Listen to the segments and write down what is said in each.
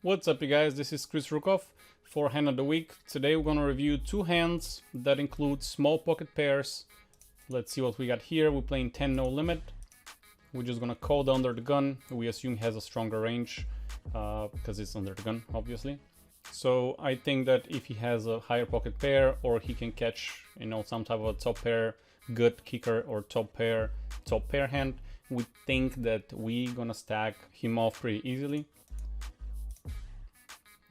What's up, you guys? This is Chris Rukov for Hand of the Week. Today we're going to review two hands that include small pocket pairs. Let's see what we got here. We're playing 10 no limit. We're just going to call the under the gun. We assume he has a stronger range because it's under the gun, obviously. So I think that if he has a higher pocket pair, or he can catch, some type of a top pair, good kicker, or top pair hand, we think that we're going to stack him off pretty easily.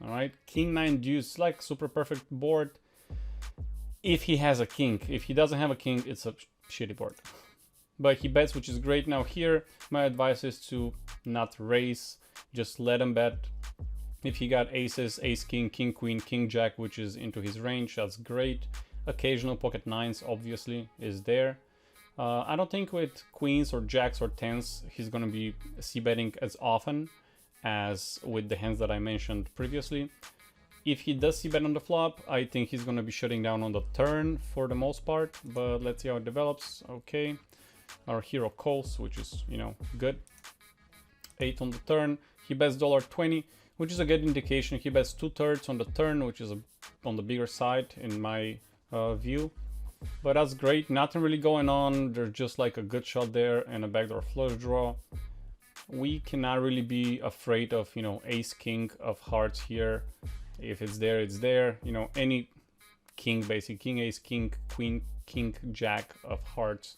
All right, king 9 deuce, like super perfect board if he has a king. If he doesn't have a king, it's a shitty board. But he bets, which is great. Now here, my advice is to not raise, just let him bet. If he got aces, ace king, king queen, king jack, which is into his range, that's great. Occasional pocket nines obviously is there. I don't think with queens or jacks or tens he's gonna be c-betting as often as with the hands that I mentioned previously. If he does c-bet on the flop, I think he's going to be shutting down on the turn for the most part, but let's see how it develops. Okay, our hero calls, which is, good. 8 on the turn. He bets $20, which is a good indication. He bets 2/3 on the turn, which is on the bigger side in my view. But that's great. Nothing really going on. There's just like a good shot there and a backdoor flush draw. We cannot really be afraid of, ace king of hearts here. If it's there, it's there. Any king, basically king, ace, king, queen, king, jack of hearts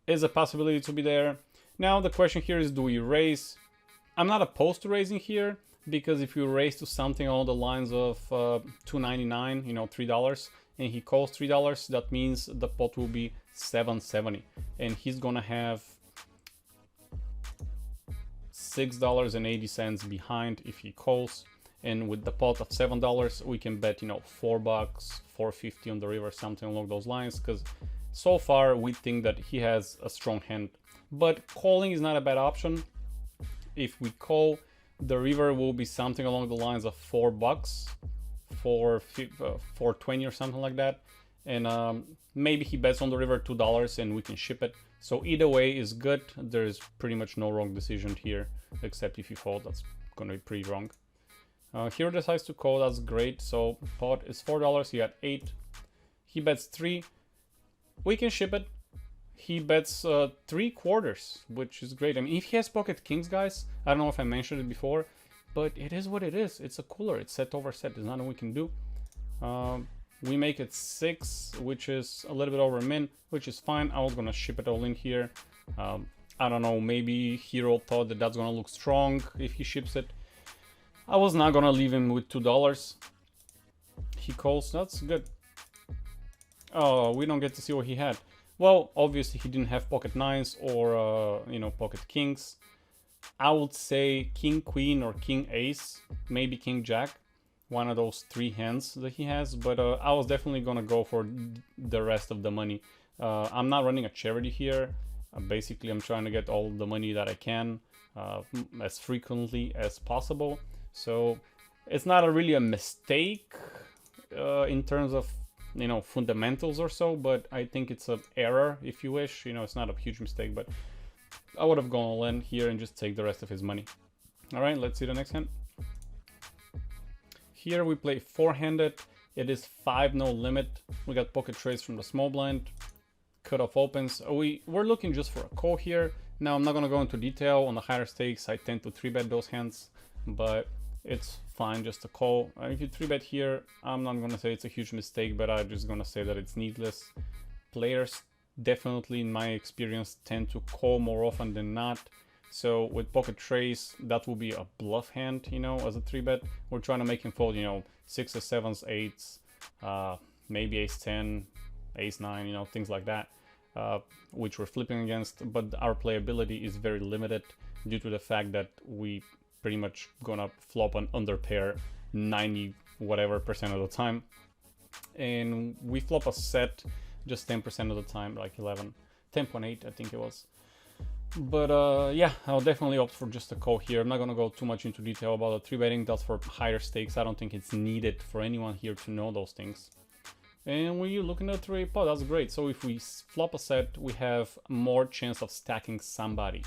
is a possibility to be there. Now the question here is, do we raise? I'm not opposed to raising here, because if you raise to something along the lines of $2.99, $3, and he calls $3, that means the pot will be $7.70, and he's gonna have $6.80 behind if he calls. And with the pot of $7, we can bet, $4, $4.50 on the river, something along those lines, because so far we think that he has a strong hand. But calling is not a bad option. If we call, the river will be something along the lines of $4, $4.20 or something like that. And maybe he bets on the river $2 and we can ship it. So either way is good. There's pretty much no wrong decision here, except if you fold, that's gonna be pretty wrong. Hero decides to call, that's great. So pot is $4, he got 8. He bets 3. We can ship it. He bets 3/4, which is great. I mean, if he has pocket kings, guys, I don't know if I mentioned it before, but it is what it is. It's a cooler. It's set over set. There's nothing we can do. We make it 6, which is a little bit over min, which is fine. I was gonna ship it all in here. I don't know, maybe Hero thought that that's gonna look strong if he ships it. I was not gonna leave him with $2. He calls, that's good. Oh, we don't get to see what he had. Well, obviously he didn't have pocket nines or, pocket kings. I would say king queen or king ace, maybe king jack. One of those 3 hands that he has, but I was definitely gonna go for the rest of the money. I'm not running a charity here. Basically, I'm trying to get all the money that I can as frequently as possible. So it's not really a mistake in terms of fundamentals or so, but I think it's an error, if you wish. It's not a huge mistake, but I would have gone all in here and just take the rest of his money. All right, let's see the next hand. Here we play 4-handed. It is 5 no limit. We got pocket trades from the small blind. Cutoff opens. We're looking just for a call here. Now I'm not gonna go into detail on the higher stakes. I tend to 3-bet those hands, but it's fine just a call. If you 3-bet here, I'm not gonna say it's a huge mistake, but I'm just gonna say that it's needless. Players definitely, in my experience, tend to call more often than not. So with pocket trays, that will be a bluff hand, as a 3-bet. We're trying to make him fold, 6s, 7s, 8s, maybe ace 10, ace 9, things like that, which we're flipping against. But our playability is very limited due to the fact that we pretty much gonna flop an under pair 90 whatever percent of the time. And we flop a set just 10% of the time, like 10.8 I think it was. But yeah, I'll definitely opt for just a call here. I'm not gonna go too much into detail about the 3-betting. That's for higher stakes. I don't think it's needed for anyone here to know those things. And when you look in the 3-way pot, that's great. So if we flop a set, we have more chance of stacking somebody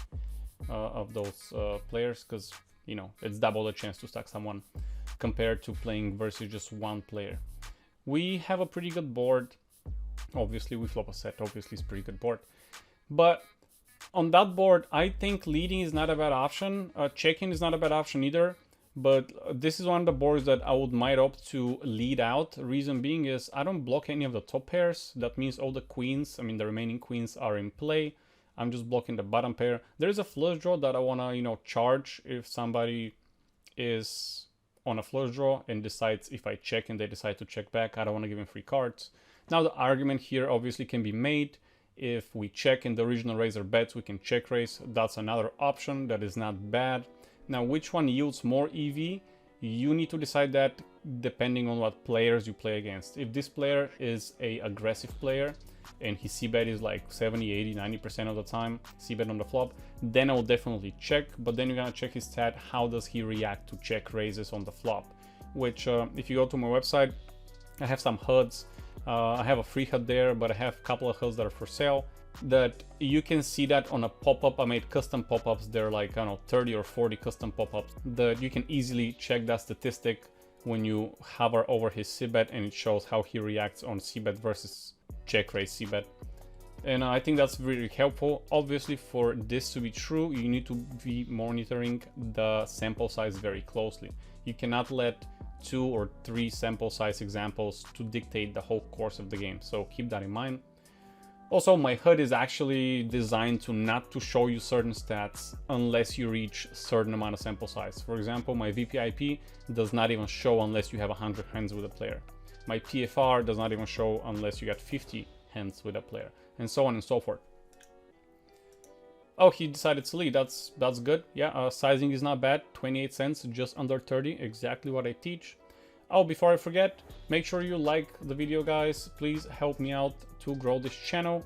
of those players, because you know, it's double the chance to stack someone compared to playing versus just one player. We have a pretty good board. Obviously, we flop a set. Obviously, it's a pretty good board. But on that board, I think leading is not a bad option. Checking is not a bad option either. But this is one of the boards that I might opt to lead out. Reason being is I don't block any of the top pairs. That means all the queens, I mean the remaining queens are in play. I'm just blocking the bottom pair. There is a flush draw that I want to, you know, charge if somebody is on a flush draw and decides if I check and they decide to check back. I don't want to give him free cards. Now the argument here obviously can be made. If we check and the original raiser bets, we can check raise. That's another option that is not bad. Now, which one yields more EV? You need to decide that depending on what players you play against. If this player is a aggressive player and his c-bet is like 70, 80, 90% of the time, c-bet on the flop, then I will definitely check. But then you're gonna check his stat. How does he react to check raises on the flop? Which, if you go to my website, I have some HUDs. I have a free HUD there, but I have a couple of HUDs that are for sale. That you can see that on a pop-up. I made custom pop-ups. They're like, I don't know, 30 or 40 custom pop-ups that you can easily check that statistic when you hover over his c-bet, and it shows how he reacts on c-bet versus check raise c-bet. And I think that's really helpful. Obviously, for this to be true, you need to be monitoring the sample size very closely. You cannot let 2 or 3 sample size examples to dictate the whole course of the game. So keep that in mind. Also, my HUD is actually designed to not to show you certain stats unless you reach a certain amount of sample size. For example, my VPIP does not even show unless you have 100 hands with a player. My PFR does not even show unless you got 50 hands with a player, and so on and so forth. Oh, he decided to lead. That's good. Yeah, sizing is not bad. 28 cents, just under 30, exactly what I teach. Oh, before I forget, make sure you like the video, guys. Please help me out to grow this channel.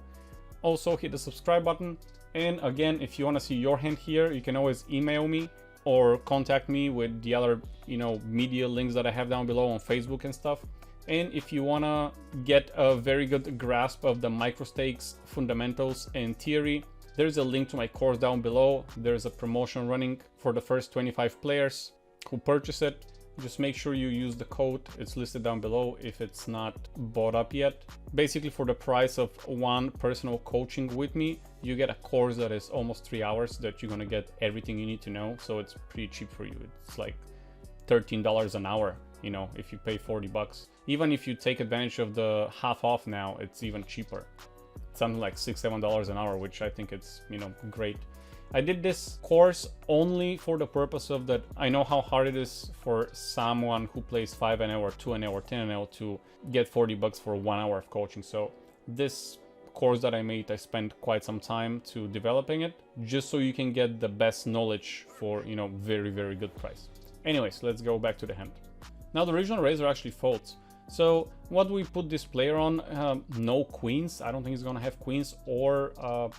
Also, hit the subscribe button. And again, if you want to see your hand here, you can always email me or contact me with the other, you know, media links that I have down below on Facebook and stuff. And if you want to get a very good grasp of the microstakes fundamentals and theory, there's a link to my course down below. There's a promotion running for the first 25 players who purchase it. Just make sure you use the code. It's listed down below if it's not bought up yet. Basically, for the price of one personal coaching with me, you get a course that is almost 3 hours that you're gonna get everything you need to know. So it's pretty cheap for you. It's like $13 an hour, you know, if you pay 40 bucks. Even if you take advantage of the half off now, it's even cheaper. Something like $6, $7 an hour, which I think it's, you know, great. I did this course only for the purpose of that. I know how hard it is for someone who plays 5NL or 2NL or 10NL to get 40 bucks for 1 hour of coaching. So this course that I made, I spent quite some time to developing it, just so you can get the best knowledge for, you know, very, very good price. Anyways, let's go back to the hand. Now the original raiser actually folds. So what do we put this player on? No queens. I don't think he's gonna have queens or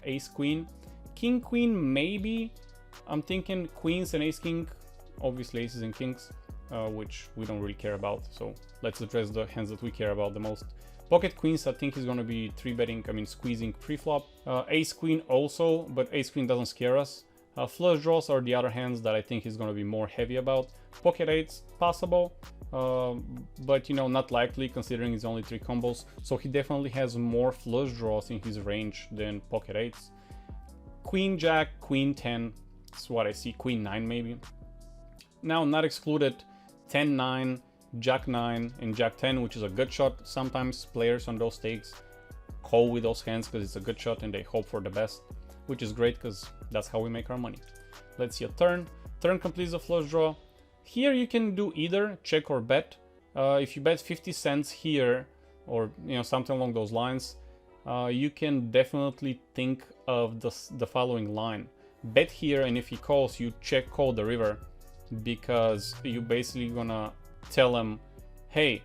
ace queen. King queen maybe. I'm thinking queens and ace king, obviously aces and kings, which we don't really care about. So let's address the hands that we care about the most. Pocket queens, I think he's gonna be 3-betting, I mean squeezing pre-flop. Ace queen also, but ace queen doesn't scare us. Flush draws are the other hands that I think he's gonna be more heavy about. Pocket eights, possible, but you know, not likely considering it's only 3 combos. So he definitely has more flush draws in his range than pocket eights. Queen jack, queen 10, that's what I see, queen 9 maybe. Now, not excluded, 10-9, jack 9, and jack 10, which is a good shot. Sometimes players on those stakes call with those hands because it's a good shot and they hope for the best, which is great because that's how we make our money. Let's see a turn. Turn completes a flush draw. Here you can do either check or bet. If you bet 50 cents here, or you know, something along those lines, you can definitely think of the following line. Bet here, and if he calls, you check call the river, because you basically gonna tell him, hey,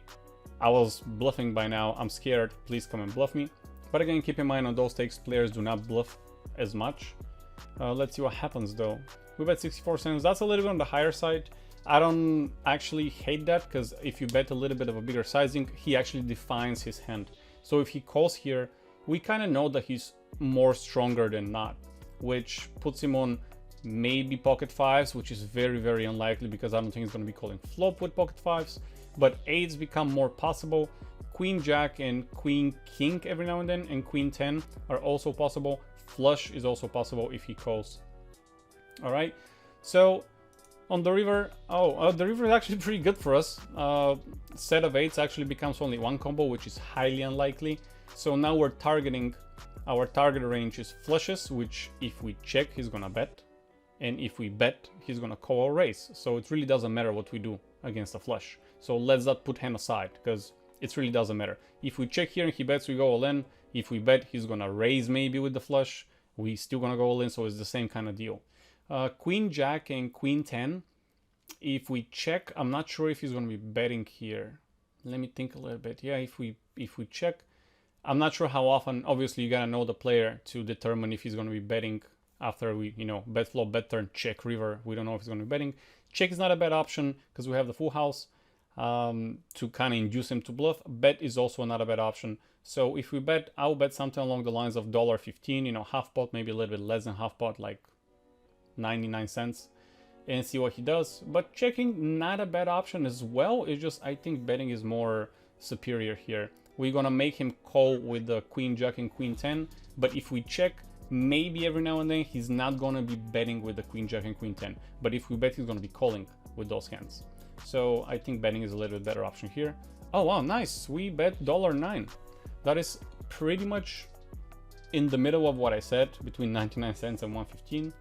I was bluffing by now, I'm scared, please come and bluff me. But again, keep in mind on those stakes, players do not bluff as much. Let's see what happens though. We bet 64 cents, that's a little bit on the higher side. I don't actually hate that, because if you bet a little bit of a bigger sizing, he actually defines his hand. So if he calls here, we kind of know that he's more stronger than not, which puts him on maybe pocket fives, which is very, very unlikely because I don't think it's going to be calling flop with pocket fives, but eights become more possible. Queen jack and queen king every now and then, and queen 10 are also possible. Flush is also possible if he calls. All right, so on the river, the river is actually pretty good for us. Set of eights actually becomes only one combo, which is highly unlikely. So now we're targeting, our target range is flushes, which if we check, he's gonna bet. And if we bet, he's gonna call or raise. So it really doesn't matter what we do against a flush. So let's not put hand aside, because it really doesn't matter. If we check here and he bets, we go all in. If we bet, he's gonna raise maybe with the flush. We still gonna go all in, so it's the same kind of deal. Queen jack and queen 10. If we check, I'm not sure if he's gonna be betting here. Let me think a little bit. Yeah, if we check, I'm not sure how often. Obviously, you gotta know the player to determine if he's gonna be betting after we, bet flop, bet turn, check river. We don't know if he's gonna be betting. Check is not a bad option because we have the full house to kind of induce him to bluff. Bet is also not a bad option. So if we bet, I'll bet something along the lines of $1.15, half pot, maybe a little bit less than half pot, like 99 cents, and see what he does. But checking, not a bad option as well. It's just, I think betting is more superior here. We're gonna make him call with the queen jack and queen 10, but if we check, maybe every now and then he's not gonna be betting with the queen jack and queen 10, but if we bet, he's gonna be calling with those hands. So I think betting is a little bit better option here. Oh wow, nice, we bet $1.09. That is pretty much in the middle of what I said, between 99 cents and 115.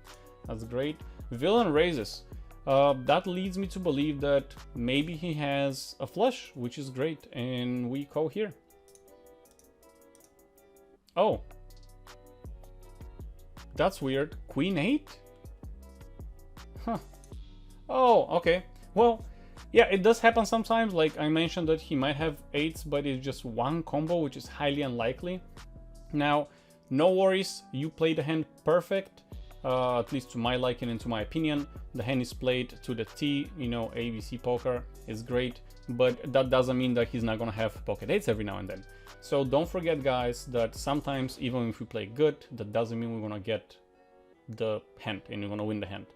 That's great. Villain raises. That leads me to believe that maybe he has a flush, which is great, and we call here. Oh, that's weird. Queen 8? Huh. Oh, okay. Well, yeah, it does happen sometimes. Like I mentioned that he might have 8s, but it's just one combo, which is highly unlikely. Now, no worries. You play the hand perfect. At least to my liking and to my opinion. The hand is played to the T, ABC poker is great, but that doesn't mean that he's not gonna have pocket 8s every now and then. So don't forget, guys, that sometimes even if we play good, that doesn't mean we're gonna get the hand and we're gonna win the hand.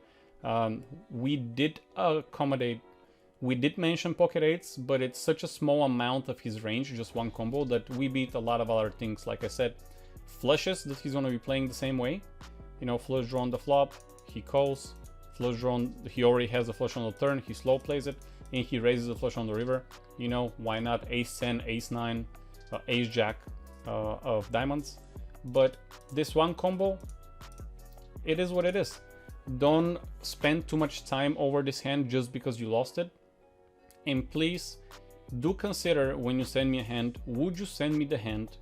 We did mention pocket 8s, but it's such a small amount of his range, just one combo, that we beat a lot of other things. Like I said, flushes that he's gonna be playing the same way. Flush draw on the flop, he calls. Flush draw, he already has a flush on the turn, he slow plays it, and he raises the flush on the river. Why not ace 10, ace 9, ace jack of diamonds? But this one combo, it is what it is. Don't spend too much time over this hand just because you lost it. And please do consider, when you send me a hand, would you send me the hand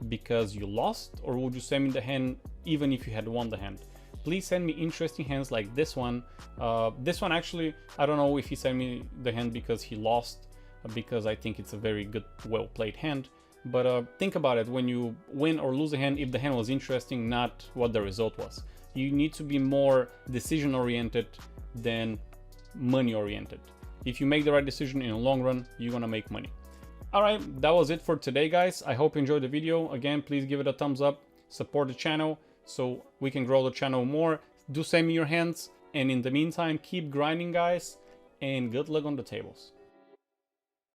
because you lost, or would you send me the hand even if you had won the hand? Please send me interesting hands like this one. This one, actually, I don't know if he sent me the hand because he lost, because I think it's a very good, well played hand. But think about it, when you win or lose a hand, if the hand was interesting, not what the result was. You need to be more decision oriented than money oriented. If you make the right decision in the long run, you're gonna make money. Alright, that was it for today, guys. I hope you enjoyed the video. Again, please give it a thumbs up, support the channel so we can grow the channel more. Do send me your hands, and in the meantime, keep grinding, guys, and good luck on the tables.